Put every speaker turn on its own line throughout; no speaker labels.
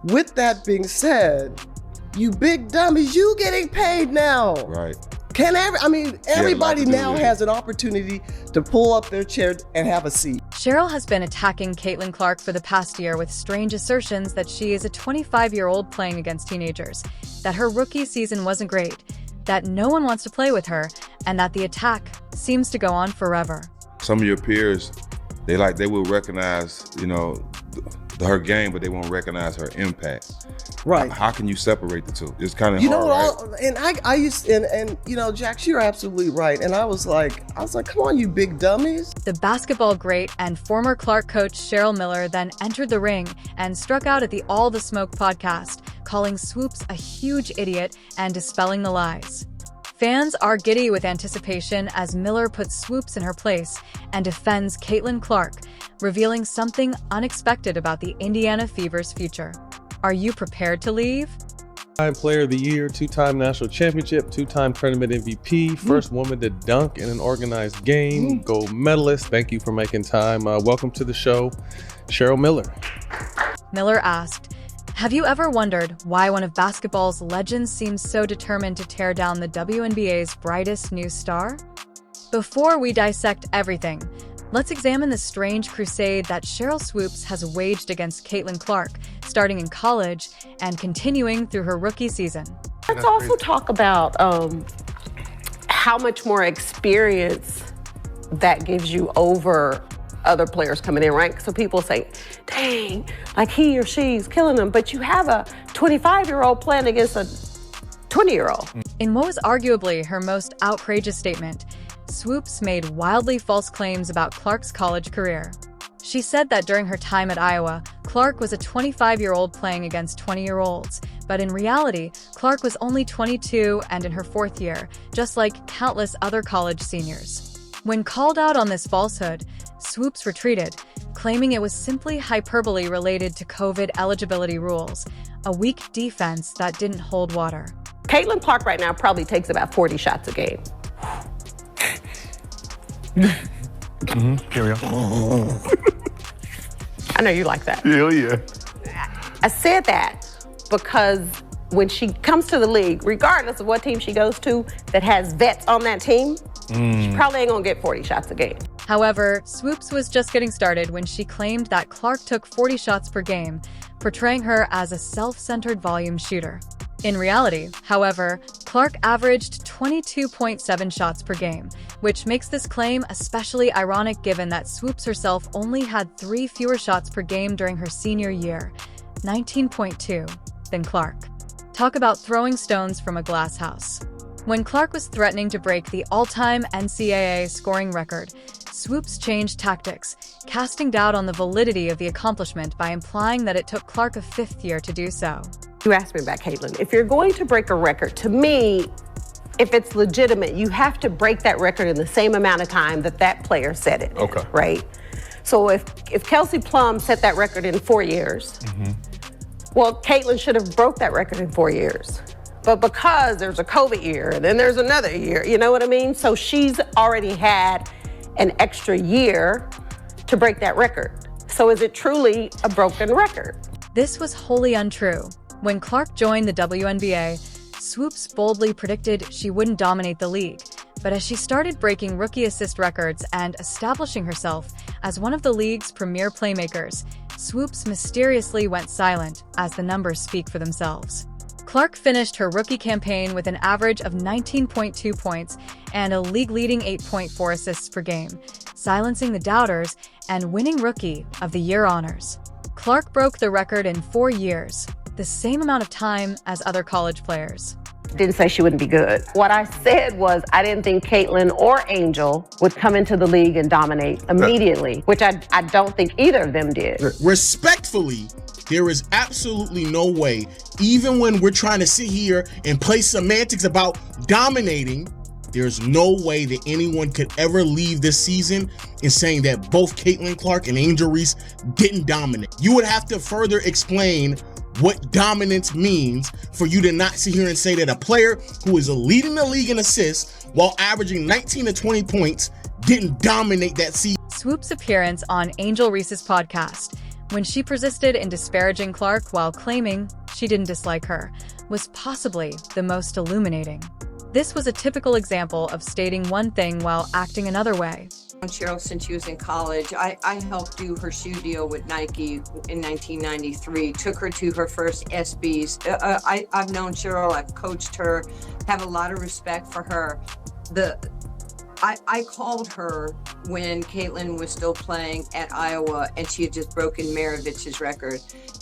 with that being said, you big dummies, you getting paid now.
Right.
Everybody now has an opportunity to pull up their chair and have a seat.
Cheryl has been attacking Caitlin Clark for the past year with strange assertions that she is a 25-year-old playing against teenagers, that her rookie season wasn't great, that no one wants to play with her, and that the attack seems to go on forever.
Some of your peers, they will recognize, her game, but they won't recognize her impact.
Right.
How can you separate the two? It's kind of hard, right?
And Jax, you're absolutely right. And I was like, come on, you big dummies.
The basketball great and former Clark coach Sheryl Miller then entered the ring and struck out at the All the Smoke podcast, calling Swoopes a huge idiot and dispelling the lies. Fans are giddy with anticipation as Miller puts Swoopes in her place and defends Caitlin Clark, revealing something unexpected about the Indiana Fever's future. Are you prepared to leave?
Two-time Player of the Year, two-time national championship, two-time tournament MVP, first woman to dunk in an organized game, gold medalist. Thank you for making time. Welcome to the show, Sheryl Miller.
Miller asked, have you ever wondered why one of basketball's legends seems so determined to tear down the WNBA's brightest new star? Before we dissect everything, let's examine the strange crusade that Sheryl Swoopes has waged against Caitlin Clark, starting in college and continuing through her rookie season.
Let's also talk about how much more experience that gives you over other players coming in, right? So people say, dang, like he or she's killing them, but you have a 25-year-old playing against a 20-year-old.
In what was arguably her most outrageous statement, Swoopes made wildly false claims about Clark's college career. She said that during her time at Iowa, Clark was a 25-year-old playing against 20-year-olds, but in reality, Clark was only 22 and in her fourth year, just like countless other college seniors. When called out on this falsehood, Swoopes retreated, claiming it was simply hyperbole related to COVID eligibility rules, a weak defense that didn't hold water.
Caitlin Clark right now probably takes about 40 shots a game.
Carry on.
I know you like that.
Hell yeah.
I said that because when she comes to the league, regardless of what team she goes to that has vets on that team, she probably ain't gonna get 40 shots a game.
However, Swoopes was just getting started when she claimed that Clark took 40 shots per game, portraying her as a self-centered volume shooter. In reality, however, Clark averaged 22.7 shots per game, which makes this claim especially ironic given that Swoopes herself only had 3 fewer shots per game during her senior year, 19.2, than Clark. Talk about throwing stones from a glass house. When Clark was threatening to break the all-time NCAA scoring record, Swoopes changed tactics, casting doubt on the validity of the accomplishment by implying that it took Clark a 5th year to do so.
You asked me about Caitlin. If you're going to break a record, to me, if it's legitimate, you have to break that record in the same amount of time that that player set it.
Okay.
Right? So if Kelsey Plum set that record in 4 years, well, Caitlin should have broke that record in 4 years. But because there's a COVID year and then there's another year, you know what I mean? So she's already had an extra year to break that record. So is it truly a broken record?
This was wholly untrue. When Clark joined the WNBA, Swoopes boldly predicted she wouldn't dominate the league. But as she started breaking rookie assist records and establishing herself as one of the league's premier playmakers, Swoopes mysteriously went silent as the numbers speak for themselves. Clark finished her rookie campaign with an average of 19.2 points and a league-leading 8.4 assists per game, silencing the doubters and winning Rookie of the Year honors. Clark broke the record in 4 years, the same amount of time as other college players.
Didn't say she wouldn't be good. What I said was I didn't think Caitlin or Angel would come into the league and dominate immediately, which I don't think either of them did.
Respectfully, there is absolutely no way, even when we're trying to sit here and play semantics about dominating, there's no way that anyone could ever leave this season in saying that both Caitlin Clark and Angel Reese didn't dominate. You would have to further explain what dominance means for you to not sit here and say that a player who is leading the league in assists while averaging 19 to 20 points didn't dominate that season.
Swoopes' appearance on Angel Reese's podcast, when she persisted in disparaging Clark while claiming she didn't dislike her, was possibly the most illuminating. This was a typical example of stating one thing while acting another way.
Cheryl, since she was in college, I helped do her shoe deal with Nike in 1993, took her to her first SBs. I've known Cheryl, I've coached her, have a lot of respect for her. I called her when Caitlin was still playing at Iowa and she had just broken Maravich's record.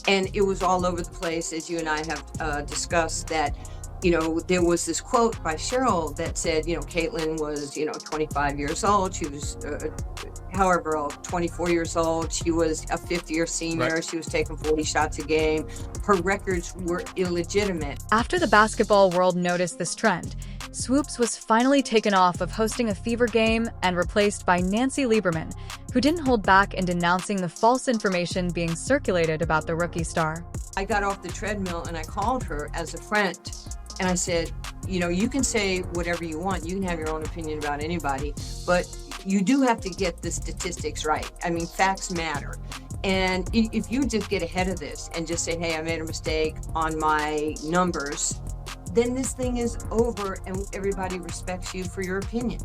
And it was all over the place, as you and I have discussed, that there was this quote by Sheryl that said, Caitlin was, 25 years old. She was, 24 years old. She was a fifth-year senior. Right. She was taking 40 shots a game. Her records were illegitimate.
After the basketball world noticed this trend, Swoopes was finally taken off of hosting a Fever game and replaced by Nancy Lieberman, who didn't hold back in denouncing the false information being circulated about the rookie star.
I got off the treadmill and I called her as a friend. And I said, you can say whatever you want. You can have your own opinion about anybody, but you do have to get the statistics right. I mean, facts matter. And if you just get ahead of this and just say, hey, I made a mistake on my numbers, then this thing is over and everybody respects you for your opinion.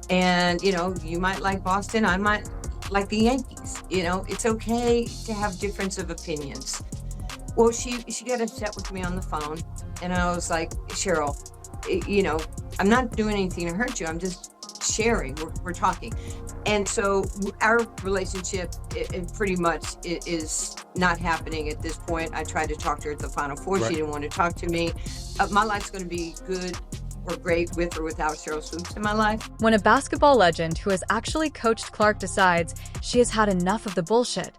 And, you might like Boston. I might like the Yankees. It's okay to have difference of opinions. Well, she got upset with me on the phone, and I was like, Cheryl, I'm not doing anything to hurt you. I'm just sharing. We're talking. And so our relationship it pretty much is not happening at this point. I tried to talk to her at the Final Four. Right. She didn't want to talk to me. My life's going to be good or great with or without Sheryl Swoopes in my life.
When a basketball legend who has actually coached Clark decides she has had enough of the bullshit,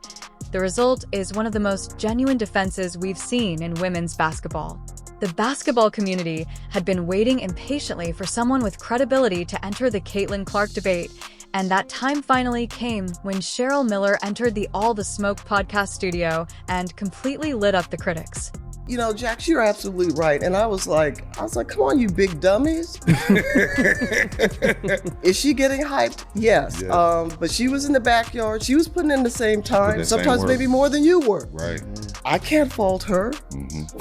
the result is one of the most genuine defenses we've seen in women's basketball. The basketball community had been waiting impatiently for someone with credibility to enter the Caitlin-Clark debate, and that time finally came when Cheryl Miller entered the All the Smoke podcast studio and completely lit up the critics.
Jax, you're absolutely right. And I was like, come on, you big dummies. Is she getting hyped? Yes. But she was in the backyard. She was putting in the same time, sometimes maybe more than you were.
Right.
I can't fault her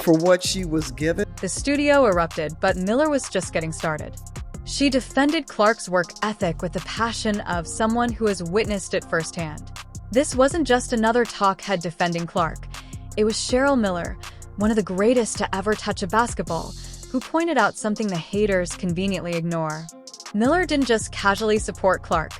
for what she was given.
The studio erupted, but Miller was just getting started. She defended Clark's work ethic with the passion of someone who has witnessed it firsthand. This wasn't just another talk head defending Clark. It was Cheryl Miller, one of the greatest to ever touch a basketball, who pointed out something the haters conveniently ignore. Miller didn't just casually support Clark.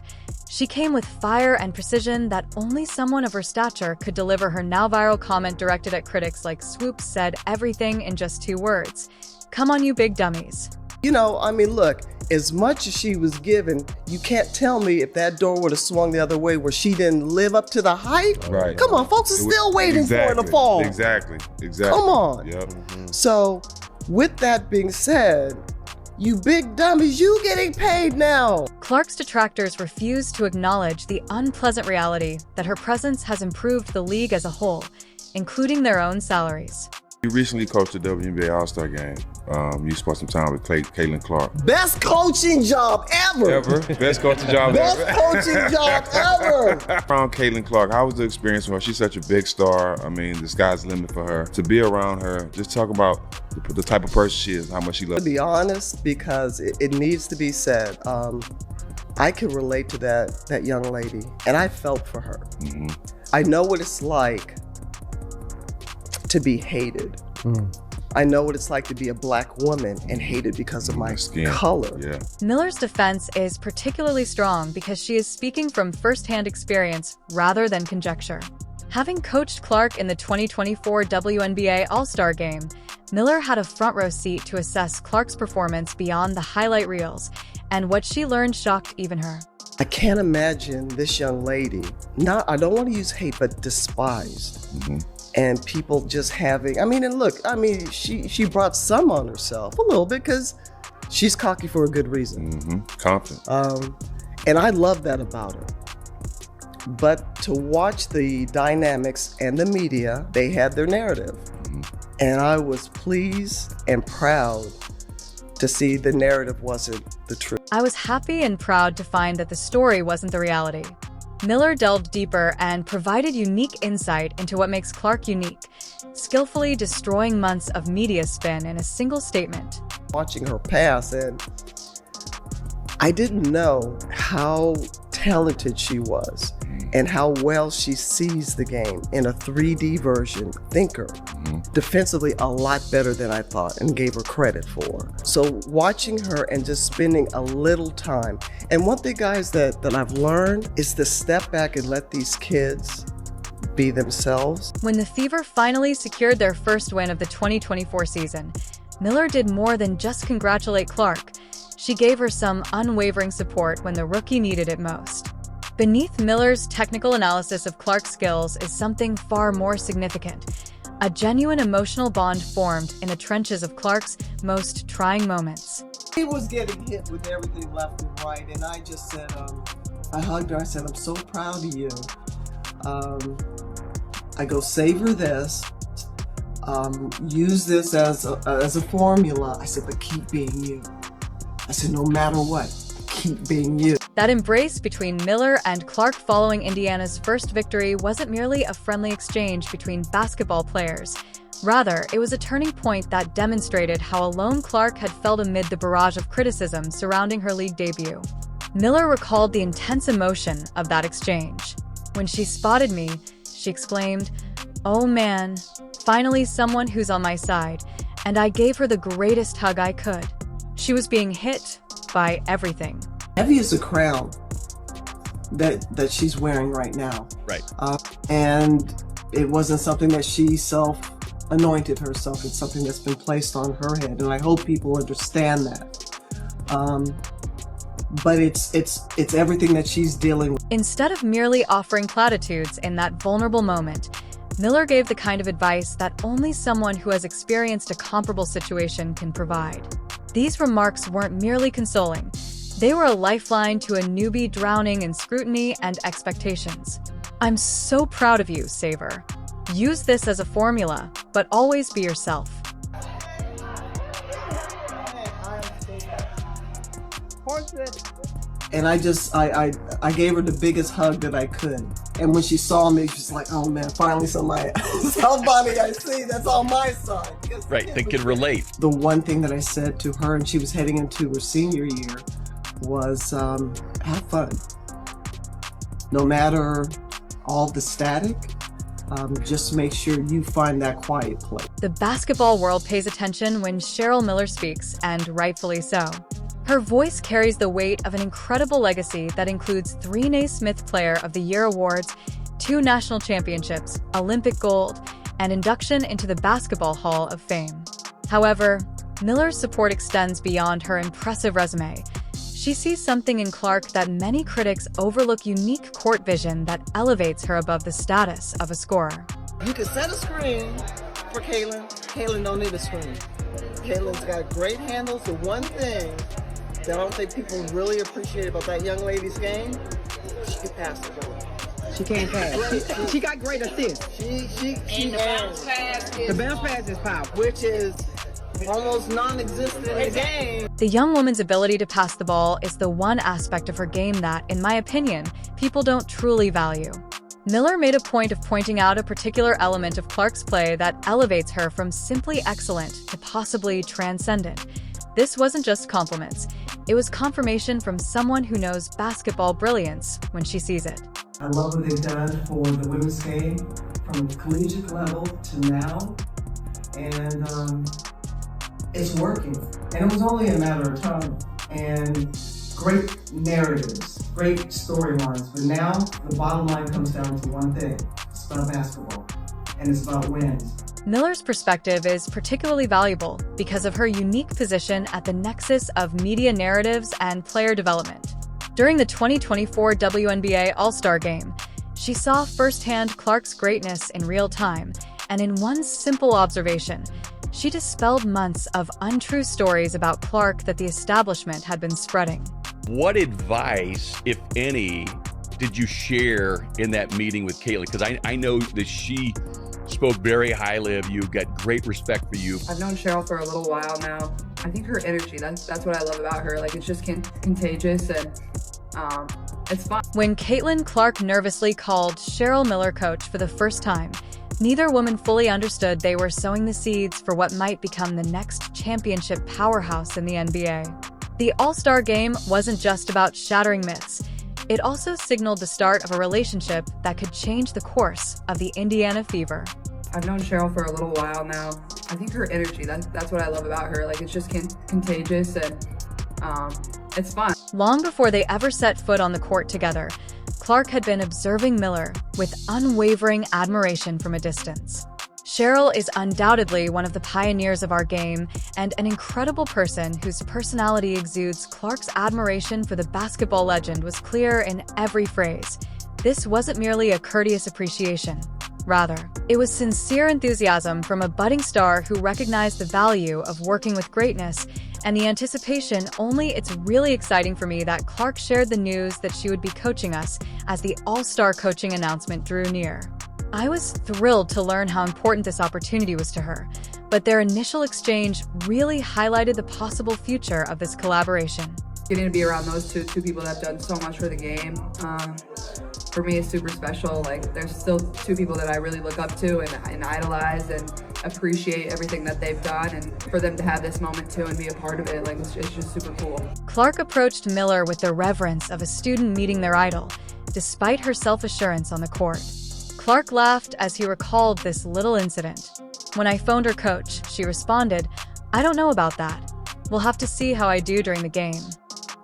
She came with fire and precision that only someone of her stature could deliver. Her now viral comment directed at critics like Swoopes said everything in just 2 words. Come on, you big dummies.
Look, as much as she was given, you can't tell me if that door would have swung the other way where she didn't live up to the hype.
Right.
Come on, folks are still waiting for her to fall.
Exactly.
Come on.
Yep.
So, with that being said, you big dummies, you getting paid now.
Clark's detractors refused to acknowledge the unpleasant reality that her presence has improved the league as a whole, including their own salaries.
You recently coached the WNBA All-Star game. You spent some time with Caitlin Clark.
Best coaching job ever.
Best coaching job
Best
ever.
coaching job ever.
Around Caitlin Clark, how was the experience with her? She's such a big star. I mean, the sky's the limit for her. To be around her, just talk about the type of person she is, how much she loves.
To be honest, because it needs to be said, I can relate to that young lady, and I felt for her. Mm-hmm. I know what it's like to be hated. I know what it's like to be a black woman and hated because of my color.
Yeah.
Miller's defense is particularly strong because she is speaking from firsthand experience rather than conjecture. Having coached Clark in the 2024 WNBA All-Star Game, Miller had a front row seat to assess Clark's performance beyond the highlight reels, and what she learned shocked even her.
I can't imagine this young lady, I don't want to use hate, but despised. Mm-hmm. And people just having, she brought some on herself a little bit because she's cocky for a good reason.
Mm-hmm. Confident.
And I love that about her. But to watch the dynamics and the media, they had their narrative. Mm-hmm. And I was pleased and proud to see the narrative wasn't the truth.
I was happy and proud to find that the story wasn't the reality. Miller delved deeper and provided unique insight into what makes Clark unique, skillfully destroying months of media spin in a single statement.
Watching her pass, and I didn't know how talented she was and how well she sees the game in a 3D version, thinker. Defensively, a lot better than I thought and gave her credit for. So watching her and just spending a little time. And one thing, guys, that I've learned is to step back and let these kids be themselves.
When the Fever finally secured their first win of the 2024 season, Miller did more than just congratulate Clark. She gave her some unwavering support when the rookie needed it most. Beneath Miller's technical analysis of Clark's skills is something far more significant. A genuine emotional bond formed in the trenches of Clark's most trying moments.
He was getting hit with everything left and right, and I just said, I hugged her, I said, I'm so proud of you. I go, savor this, use this as a formula. I said, but keep being you. I said, no matter what, keep being you.
That embrace between Miller and Clark following Indiana's first victory wasn't merely a friendly exchange between basketball players. Rather, it was a turning point that demonstrated how alone Clark had felt amid the barrage of criticism surrounding her league debut. Miller recalled the intense emotion of that exchange. When she spotted me, she exclaimed, "Oh man, finally someone who's on my side," and I gave her the greatest hug I could. She was being hit by everything.
Heavy is the crown that she's wearing right now.
Right.
And it wasn't something that she self-anointed herself. It's something that's been placed on her head, and I hope people understand that. But it's everything that she's dealing with.
Instead of merely offering platitudes in that vulnerable moment, Miller gave the kind of advice that only someone who has experienced a comparable situation can provide. These remarks weren't merely consoling. They were a lifeline to a newbie drowning in scrutiny and expectations. "I'm so proud of you, Saver. Use this as a formula, but always be yourself."
And I gave her the biggest hug that I could. And when she saw me, she's like, "Oh man, finally somebody I see that's on my side."
Right, they can relate.
The one thing that I said to her, and she was heading into her senior year, was have fun. No matter all the static, just make sure you find that quiet place.
The basketball world pays attention when Sheryl Miller speaks, and rightfully so. Her voice carries the weight of an incredible legacy that includes 3 Naismith Player of the Year awards, 2 national championships, Olympic gold, and induction into the Basketball Hall of Fame. However, Miller's support extends beyond her impressive resume. She sees something in Clark that many critics overlook: unique court vision that elevates her above the status of a scorer.
You can set a screen for Kaylin. Kaylin don't need a screen. Kaylin's got great handles. The one thing that I don't think people really appreciate about that young lady's game, she can pass the ball.
She can't pass. She got great assists.
And the bounce pass is,
The bounce pass is powerful.
which is almost non-existent in the game.
The young woman's ability to pass the ball is the one aspect of her game that, in my opinion, people don't truly value. Miller made a point of pointing out a particular element of Clark's play that elevates her from simply excellent to possibly transcendent. This wasn't just compliments. It was confirmation from someone who knows basketball brilliance when she sees it.
I love what they've done for the women's game from the collegiate level to now. And it's working. And it was only a matter of time. And great narratives, great storylines. But now the bottom line comes down to one thing. It's about basketball. And it's about wins.
Miller's perspective is particularly valuable because of her unique position at the nexus of media narratives and player development. During the 2024 WNBA All-Star Game, she saw firsthand Clark's greatness in real time, and in one simple observation, she dispelled months of untrue stories about Clark that the establishment had been spreading.
What advice, if any, did you share in that meeting with Caitlin? Because I know that she spoke very highly of you, got great respect for you.
I've known Cheryl for a little while now. I think her energy, that's what I love about her. Like, it's just contagious, and It's fun.
When Caitlin Clark nervously called Cheryl Miller coach for the first time, neither woman fully understood they were sowing the seeds for what might become the next championship powerhouse in the NBA. The All-Star Game wasn't just about shattering myths. It also signaled the start of a relationship that could change the course of the Indiana Fever.
I've known Cheryl for a little while now. I think her energy, that's what I love about her. Like, it's just contagious, and it's fun.
Long before they ever set foot on the court together, Clark had been observing Miller with unwavering admiration from a distance. Cheryl is undoubtedly one of the pioneers of our game and an incredible person whose personality exudes. Clark's admiration for the basketball legend was clear in every phrase. This wasn't merely a courteous appreciation. Rather, it was sincere enthusiasm from a budding star who recognized the value of working with greatness and the anticipation. It's really exciting for me that Clark shared the news that she would be coaching us as the All-Star coaching announcement drew near. I was thrilled to learn how important this opportunity was to her, but their initial exchange really highlighted the possible future of this collaboration.
Getting to be around those two people that have done so much for the game, for me is super special. Like, there's still two people that I really look up to and idolize and appreciate everything that they've done, and for them to have this moment too and be a part of it, like, it's just super cool.
Clark approached Miller with the reverence of a student meeting their idol, despite her self-assurance on the court. Clark laughed as he recalled this little incident. "When I phoned her coach, she responded, 'I don't know about that. We'll have to see how I do during the game.'"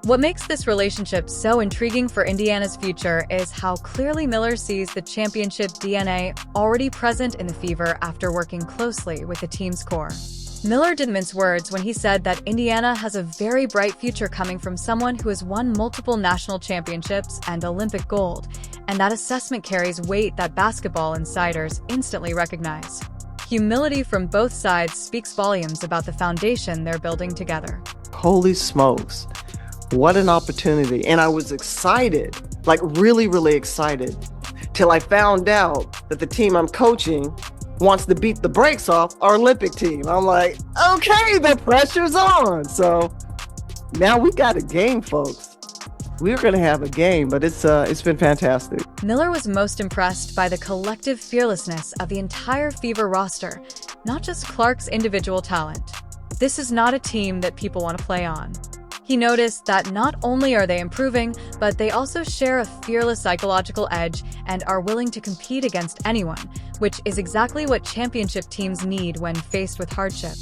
What makes this relationship so intriguing for Indiana's future is how clearly Miller sees the championship DNA already present in the Fever after working closely with the team's core. Miller didn't mince words when he said that Indiana has a very bright future coming from someone who has won multiple national championships and Olympic gold, and that assessment carries weight that basketball insiders instantly recognize. Humility from both sides speaks volumes about the foundation they're building together.
Holy smokes. What an opportunity. And I was excited, like really, really excited, till I found out that the team I'm coaching wants to beat the brakes off our Olympic team. I'm like, okay, the pressure's on. So now we got a game, folks. We're going to have a game, but it's been fantastic.
Miller was most impressed by the collective fearlessness of the entire Fever roster, not just Clark's individual talent. This is not a team that people want to play on. He noticed that not only are they improving, but they also share a fearless psychological edge and are willing to compete against anyone, which is exactly what championship teams need when faced with hardship.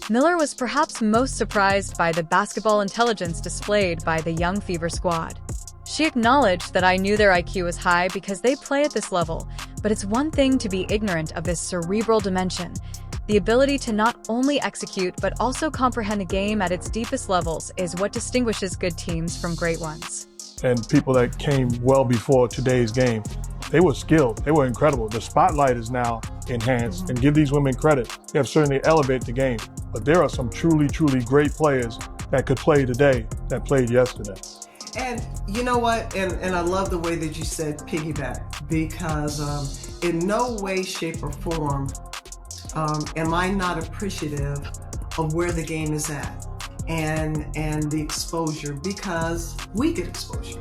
Miller was perhaps most surprised by the basketball intelligence displayed by the young Fever squad. She acknowledged that "I knew their IQ was high because they play at this level, but it's one thing to be ignorant of this cerebral dimension. The ability to not only execute but also comprehend the game at its deepest levels is what distinguishes good teams from great ones."
And people that came well before today's game, they were skilled, they were incredible. The spotlight is now enhanced, and give these women credit. They have certainly elevated the game, but there are some truly, truly great players that could play today that played yesterday.
And you know what? And I love the way that you said piggyback, because in no way, shape, or form am I not appreciative of where the game is at and the exposure, because we get exposure.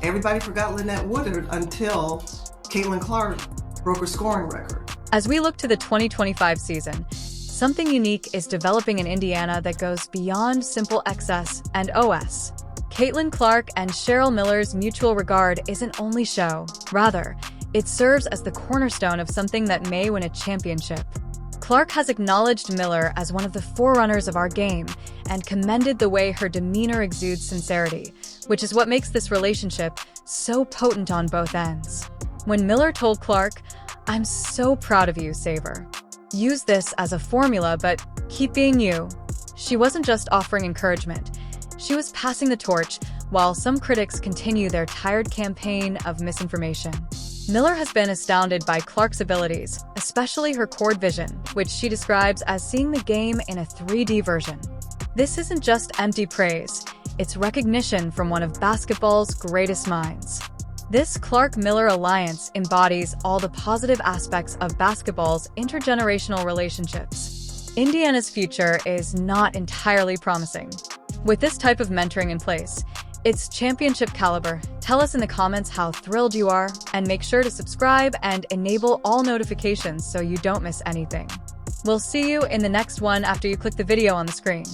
Everybody forgot Lynette Woodard until Caitlin Clark broke her scoring record.
As we look to the 2025 season, something unique is developing in Indiana that goes beyond simple XS and OS. Caitlin Clark and Cheryl Miller's mutual regard isn't only show. Rather, it serves as the cornerstone of something that may win a championship. Clark has acknowledged Miller as one of the forerunners of our game and commended the way her demeanor exudes sincerity, which is what makes this relationship so potent on both ends. When Miller told Clark, "I'm so proud of you, Saver. Use this as a formula, but keep being you," she wasn't just offering encouragement. She was passing the torch, while some critics continue their tired campaign of misinformation. Miller has been astounded by Clark's abilities, especially her chord vision, which she describes as seeing the game in a 3D version. This isn't just empty praise, it's recognition from one of basketball's greatest minds. This Clark-Miller alliance embodies all the positive aspects of basketball's intergenerational relationships. Indiana's future is not entirely promising. With this type of mentoring in place, It's championship caliber. Tell us in the comments how thrilled you are, and make sure to subscribe and enable all notifications so you don't miss anything. We'll see you in the next one after you click the video on the screen.